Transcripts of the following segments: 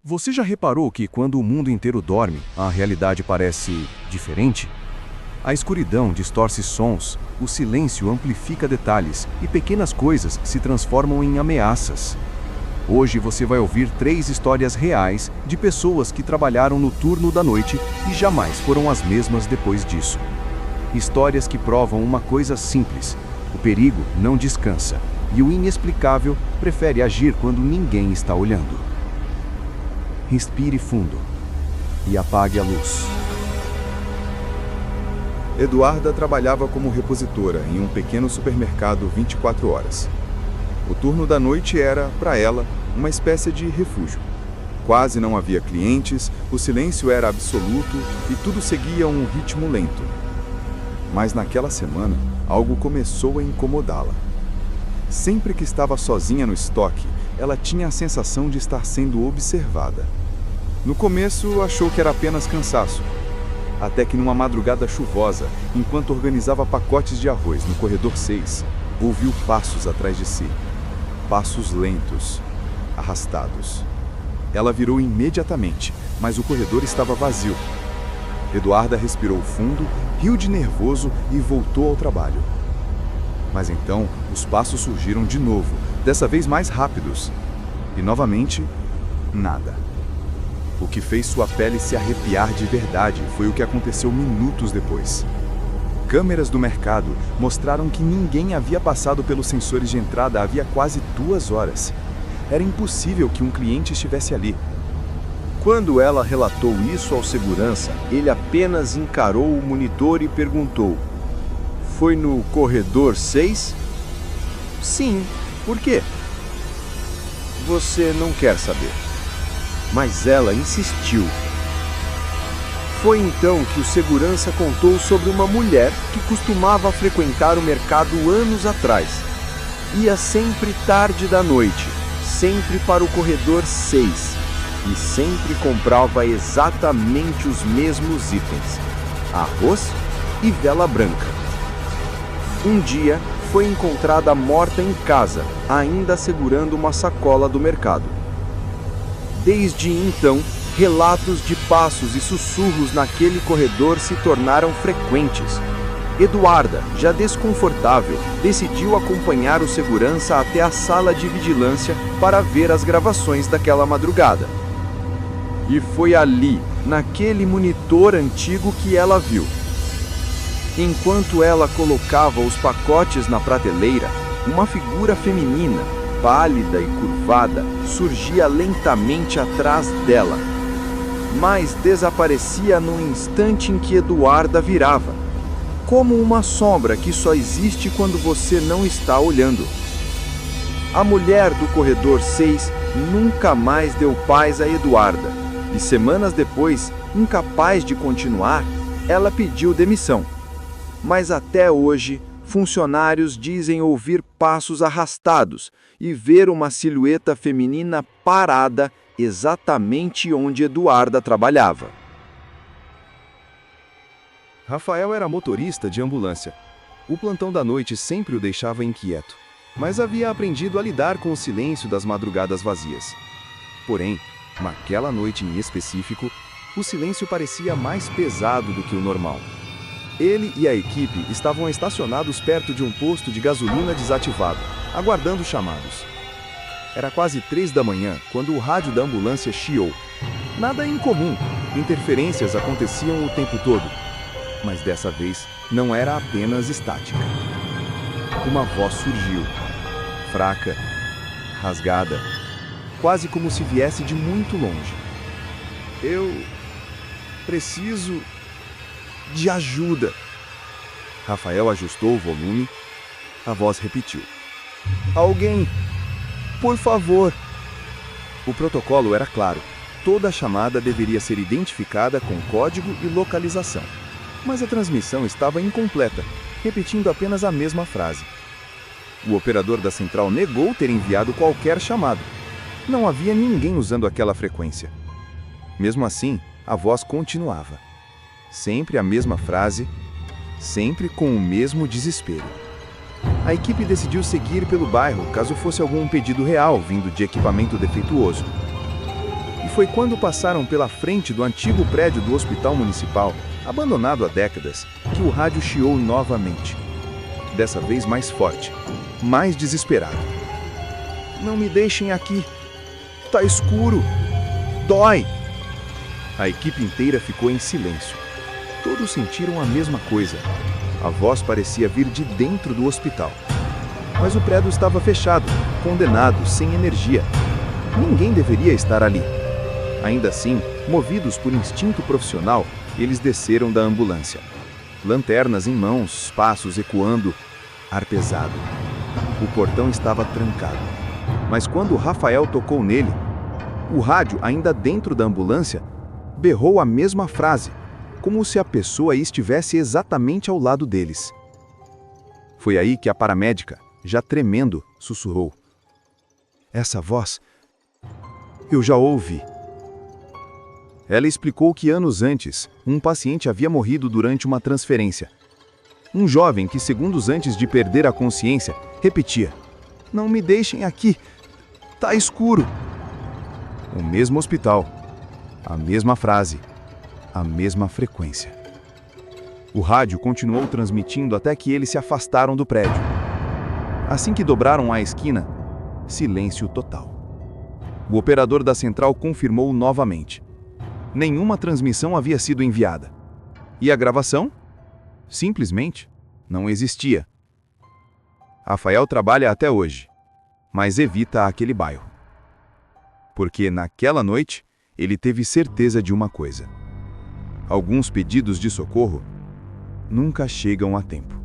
Você já reparou que quando o mundo inteiro dorme, a realidade parece diferente? A escuridão distorce sons, o silêncio amplifica detalhes e pequenas coisas se transformam em ameaças. Hoje você vai ouvir 3 histórias reais de pessoas que trabalharam no turno da noite e jamais foram as mesmas depois disso. Histórias que provam uma coisa simples: o perigo não descansa e o inexplicável prefere agir quando ninguém está olhando. Respire fundo e apague a luz. Eduarda trabalhava como repositora em um pequeno supermercado 24 horas. O turno da noite era, para ela, uma espécie de refúgio. Quase não havia clientes, o silêncio era absoluto e tudo seguia um ritmo lento. Mas naquela semana, algo começou a incomodá-la. Sempre que estava sozinha no estoque, ela tinha a sensação de estar sendo observada. No começo, achou que era apenas cansaço. Até que numa madrugada chuvosa, enquanto organizava pacotes de arroz no corredor 6, ouviu passos atrás de si. Passos lentos, arrastados. Ela virou imediatamente, mas o corredor estava vazio. Eduarda respirou fundo, riu de nervoso e voltou ao trabalho. Mas então, os passos surgiram de novo, dessa vez mais rápidos. E novamente, nada. O que fez sua pele se arrepiar de verdade foi o que aconteceu minutos depois. Câmeras do mercado mostraram que ninguém havia passado pelos sensores de entrada havia quase 2 horas. Era impossível que um cliente estivesse ali. Quando ela relatou isso ao segurança, ele apenas encarou o monitor e perguntou: "Foi no corredor 6? "Sim, por quê?" "Você não quer saber." Mas ela insistiu. Foi então que o segurança contou sobre uma mulher que costumava frequentar o mercado anos atrás. Ia sempre tarde da noite, sempre para o corredor 6, e sempre comprava exatamente os mesmos itens: arroz e vela branca. Um dia, foi encontrada morta em casa, ainda segurando uma sacola do mercado. Desde então, relatos de passos e sussurros naquele corredor se tornaram frequentes. Eduarda, já desconfortável, decidiu acompanhar o segurança até a sala de vigilância para ver as gravações daquela madrugada. E foi ali, naquele monitor antigo, que ela viu. Enquanto ela colocava os pacotes na prateleira, uma figura feminina, pálida e curvada, surgia lentamente atrás dela, mas desaparecia no instante em que Eduarda virava, como uma sombra que só existe quando você não está olhando. A mulher do corredor 6 nunca mais deu paz a Eduarda, e semanas depois, incapaz de continuar, ela pediu demissão. Mas até hoje, funcionários dizem ouvir passos arrastados e ver uma silhueta feminina parada exatamente onde Eduarda trabalhava. Rafael era motorista de ambulância. O plantão da noite sempre o deixava inquieto, mas havia aprendido a lidar com o silêncio das madrugadas vazias. Porém, naquela noite em específico, o silêncio parecia mais pesado do que o normal. Ele e a equipe estavam estacionados perto de um posto de gasolina desativado, aguardando chamados. Era quase 3 da manhã quando o rádio da ambulância chiou. Nada incomum, interferências aconteciam o tempo todo. Mas dessa vez não era apenas estática. Uma voz surgiu, fraca, rasgada, quase como se viesse de muito longe. "Eu preciso de ajuda." Rafael ajustou o volume. A voz repetiu: "Alguém, por favor." O protocolo era claro. Toda chamada deveria ser identificada com código e localização. Mas a transmissão estava incompleta, repetindo apenas a mesma frase. O operador da central negou ter enviado qualquer chamado. Não havia ninguém usando aquela frequência. Mesmo assim, a voz continuava. Sempre a mesma frase, sempre com o mesmo desespero. A equipe decidiu seguir pelo bairro caso fosse algum pedido real vindo de equipamento defeituoso. E foi quando passaram pela frente do antigo prédio do Hospital Municipal, abandonado há décadas, que o rádio chiou novamente. Dessa vez mais forte, mais desesperado. Não me deixem aqui. Tá escuro. Dói. A equipe inteira ficou em silêncio. Todos sentiram a mesma coisa. A voz parecia vir de dentro do hospital. Mas o prédio estava fechado, condenado, sem energia. Ninguém deveria estar ali. Ainda assim, movidos por instinto profissional, eles desceram da ambulância. Lanternas em mãos, passos ecoando, ar pesado. O portão estava trancado. Mas quando Rafael tocou nele, o rádio, ainda dentro da ambulância, berrou a mesma frase, como se a pessoa estivesse exatamente ao lado deles. Foi aí que a paramédica, já tremendo, sussurrou. Essa voz, eu já ouvi. Ela explicou que anos antes, um paciente havia morrido durante uma transferência. Um jovem que, segundos antes de perder a consciência, repetia: "Não me deixem aqui, tá escuro." O mesmo hospital, a mesma frase, a mesma frequência. O rádio continuou transmitindo até que eles se afastaram do prédio. Assim que dobraram a esquina, silêncio total. O operador da central confirmou novamente. Nenhuma transmissão havia sido enviada. E a gravação? Simplesmente não existia. Rafael trabalha até hoje, mas evita aquele bairro. Porque naquela noite, ele teve certeza de uma coisa. Alguns pedidos de socorro nunca chegam a tempo.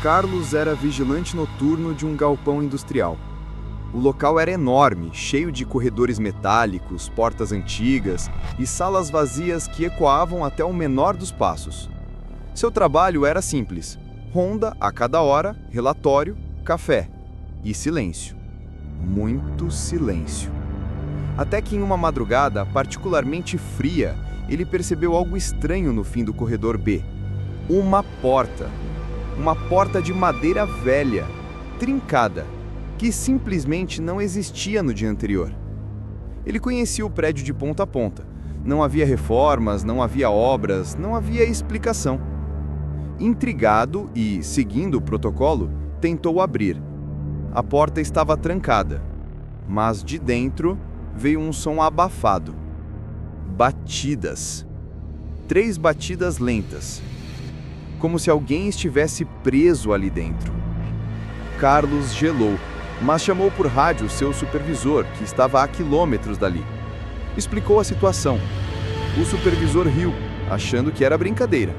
Carlos era vigilante noturno de um galpão industrial. O local era enorme, cheio de corredores metálicos, portas antigas e salas vazias que ecoavam até o menor dos passos. Seu trabalho era simples: ronda a cada hora, relatório, café e silêncio. Muito silêncio. Até que em uma madrugada particularmente fria, ele percebeu algo estranho no fim do corredor B. Uma porta. Uma porta de madeira velha, trincada, que simplesmente não existia no dia anterior. Ele conhecia o prédio de ponta a ponta. Não havia reformas, não havia obras, não havia explicação. Intrigado e, seguindo o protocolo, tentou abrir. A porta estava trancada, mas de dentro veio um som abafado. Batidas. 3 batidas lentas. Como se alguém estivesse preso ali dentro. Carlos gelou, mas chamou por rádio seu supervisor, que estava a quilômetros dali. Explicou a situação. O supervisor riu, achando que era brincadeira.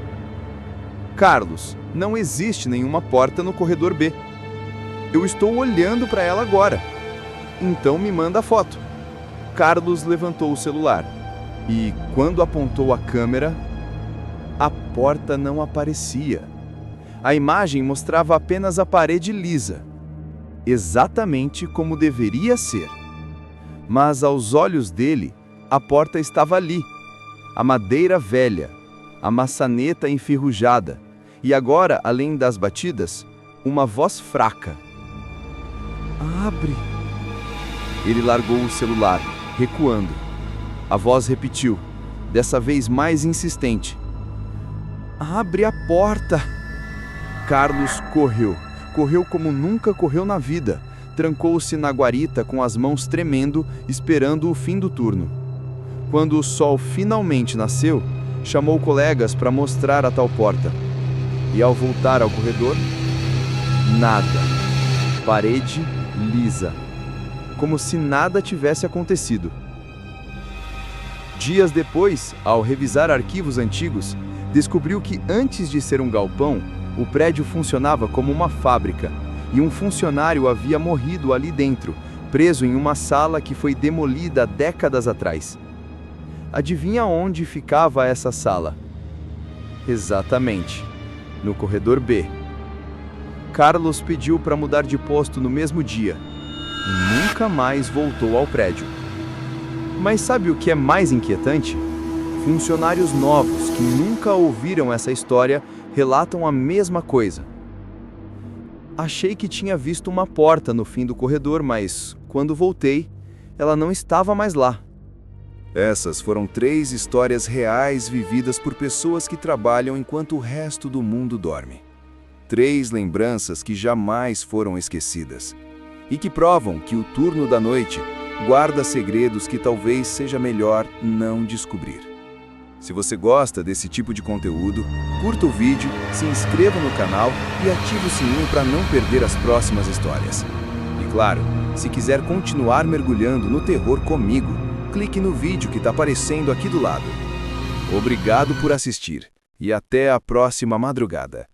Carlos, não existe nenhuma porta no corredor B. Eu estou olhando para ela agora. Então me manda a foto. Carlos levantou o celular e, quando apontou a câmera, a porta não aparecia. A imagem mostrava apenas a parede lisa, exatamente como deveria ser. Mas aos olhos dele, a porta estava ali, a madeira velha, a maçaneta enferrujada, e agora, além das batidas, uma voz fraca. Abre! Ele largou o celular, recuando. A voz repetiu, dessa vez mais insistente. Abre a porta! Carlos correu. Correu como nunca correu na vida. Trancou-se na guarita com as mãos tremendo, esperando o fim do turno. Quando o sol finalmente nasceu, chamou colegas para mostrar a tal porta. E ao voltar ao corredor, nada. Parede lisa. Como se nada tivesse acontecido. Dias depois, ao revisar arquivos antigos, descobriu que antes de ser um galpão, o prédio funcionava como uma fábrica, e um funcionário havia morrido ali dentro, preso em uma sala que foi demolida décadas atrás. Adivinha onde ficava essa sala? Exatamente, no corredor B. Carlos pediu para mudar de posto no mesmo dia, e nunca mais voltou ao prédio. Mas sabe o que é mais inquietante? Funcionários novos que nunca ouviram essa história relatam a mesma coisa. Achei que tinha visto uma porta no fim do corredor, mas, quando voltei, ela não estava mais lá. Essas foram 3 histórias reais vividas por pessoas que trabalham enquanto o resto do mundo dorme. 3 lembranças que jamais foram esquecidas. E que provam que o turno da noite guarda segredos que talvez seja melhor não descobrir. Se você gosta desse tipo de conteúdo, curta o vídeo, se inscreva no canal e ative o sininho para não perder as próximas histórias. E claro, se quiser continuar mergulhando no terror comigo, clique no vídeo que está aparecendo aqui do lado. Obrigado por assistir e até a próxima madrugada.